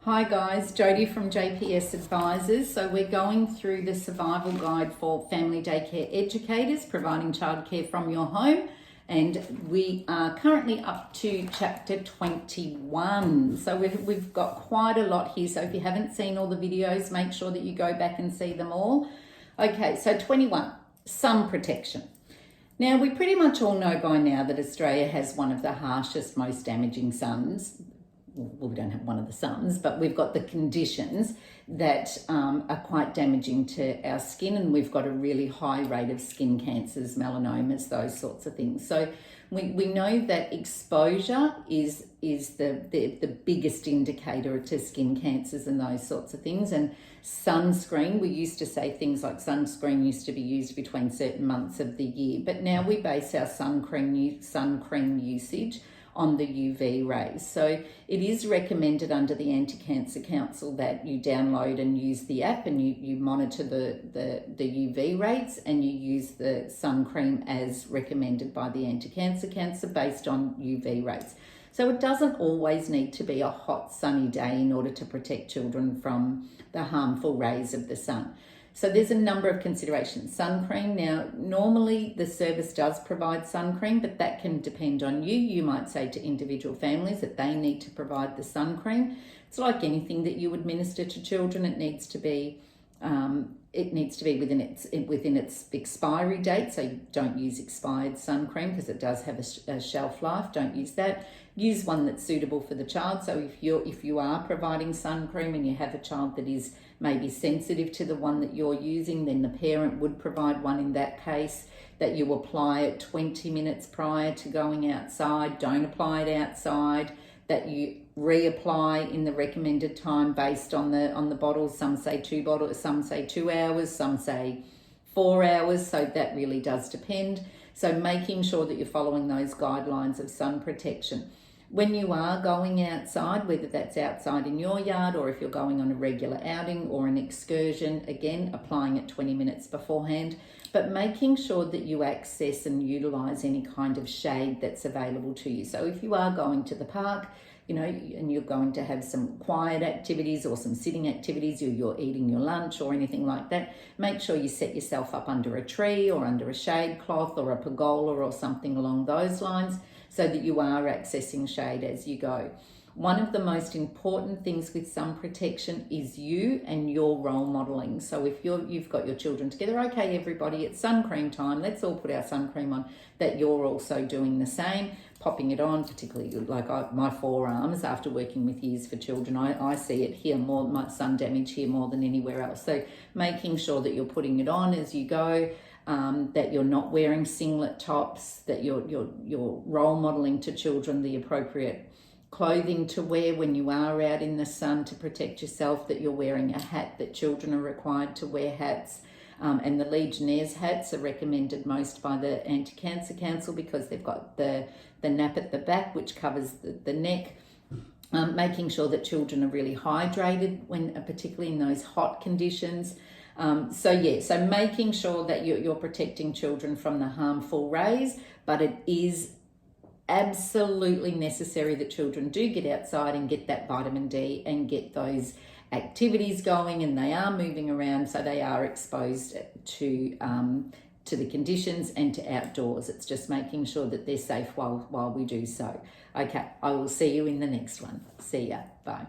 Hi guys, Jodie from JPS Advisors. So we're going through the survival guide for family daycare educators, providing childcare from your home. And we are currently up to chapter 21. So we've got quite a lot here. So if you haven't seen all the videos, make sure that you go back and see them all. Okay, so 21, sun protection. Now, we pretty much all know by now that Australia has one of the harshest, most damaging suns. Well, we don't have one of the suns, but we've got the conditions that are quite damaging to our skin, and we've got a really high rate of skin cancers, melanomas, those sorts of things. So we know that exposure is the biggest indicator to skin cancers and those sorts of things. And sunscreen, we used to say things like sunscreen used to be used between certain months of the year, but now we base our sun cream usage on the UV rays. So it is recommended under the Anti-Cancer Council that you download and use the app, and you monitor the UV rates, and you use the sun cream as recommended by the Anti-Cancer Council based on UV rates. So it doesn't always need to be a hot sunny day in order to protect children from the harmful rays of the sun. So there's a number of considerations. Sun cream, now normally the service does provide sun cream, but that can depend on you. You might say to individual families that they need to provide the sun cream. It's like anything that you administer to children. It needs to be within its expiry date. So don't use expired sun cream because it does have a shelf life. Don't use that. Use one that's suitable for the child. So if you are providing sun cream and you have a child that is maybe sensitive to the one that you're using, then the parent would provide one in that case, that you apply it 20 minutes prior to going outside. Don't apply it outside, that you reapply in the recommended time based on the bottles. Some say 2 bottles, some say 2 hours, some say 4 hours. So that really does depend. So making sure that you're following those guidelines of sun protection. When you are going outside, whether that's outside in your yard or if you're going on a regular outing or an excursion, again, applying it 20 minutes beforehand, but making sure that you access and utilize any kind of shade that's available to you. So if you are going to the park, and you're going to have some quiet activities or some sitting activities, or you're eating your lunch or anything like that, make sure you set yourself up under a tree or under a shade cloth or a pergola or something along those lines, so that you are accessing shade as you go. One of the most important things with sun protection is you and your role modeling. So if you've got your children together, okay, everybody, it's sun cream time, let's all put our sun cream on, that you're also doing the same, popping it on, particularly like my forearms after working with Years for Children. I see it here more, my sun damage here more than anywhere else. So making sure that you're putting it on as you go, that you're not wearing singlet tops, that you're role modeling to children the appropriate clothing to wear when you are out in the sun to protect yourself, that you're wearing a hat, that children are required to wear hats. And the Legionnaire's hats are recommended most by the Anti-Cancer Council because they've got the nap at the back, which covers the neck. Making sure that children are really hydrated particularly in those hot conditions. So making sure that you're protecting children from the harmful rays, but it is absolutely necessary that children do get outside and get that vitamin D and get those activities going, and they are moving around, so they are exposed to the conditions and to outdoors. It's just making sure that they're safe while we do so. Okay, I will see you in the next one. See ya. Bye.